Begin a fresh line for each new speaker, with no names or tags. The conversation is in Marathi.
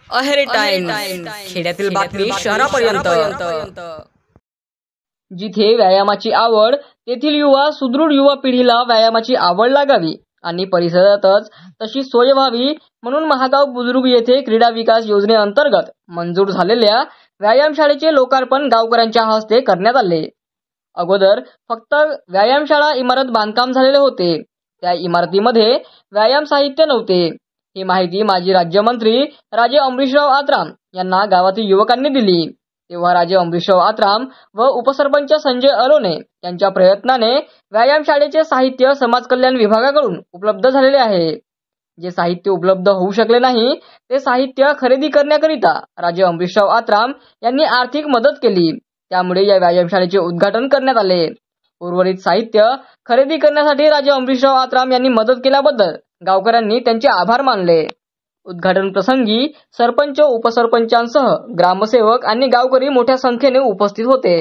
अहेर टाइम्स, खेड्यातील बातमी शहरापर्यंत।
जिथे व्यायामाची आवड तेथील युवा सुदृढ युवा पिढीला व्यायामाची आवड लागावी आणि परिसरातच तशी सोय व्हावी म्हणून महागाव बुद्रुक येथे क्रीडा विकास योजनेअंतर्गत मंजूर झालेल्या व्यायामशाळेचे लोकार्पण गावकऱ्यांच्या हस्ते करण्यात आले। अगोदर फक्त व्यायामशाळा इमारत बांधकाम झालेले होते, त्या इमारतीमध्ये व्यायाम साहित्य नव्हते। ही माहिती माजी राज्यमंत्री राजे अमरीशराव आत्राम यांना गावातील युवकांनी दिली। तेव्हा राजे अमरीशराव आत्राम व उपसरपंच संजय अलोने यांच्या प्रयत्नाने व्यायामशाळेचे साहित्य समाज कल्याण विभागाकडून उपलब्ध झालेले आहे। जे साहित्य उपलब्ध होऊ शकले नाही ते साहित्य खरेदी करण्याकरिता राजे अमरीशराव आत्राम यांनी आर्थिक मदत केली, त्यामुळे या व्यायामशाळेचे उद्घाटन करण्यात आले। उर्वरित साहित्य खरेदी करण्यासाठी राजे अमरीशराव आत्राम यांनी मदत केल्याबद्दल गावकऱ्यांनी त्यांचे आभार मानले। उद्घाटन प्रसंगी सरपंच, उपसरपंचांसह ग्रामसेवक आणि गावकरी मोठ्या संख्येने उपस्थित होते।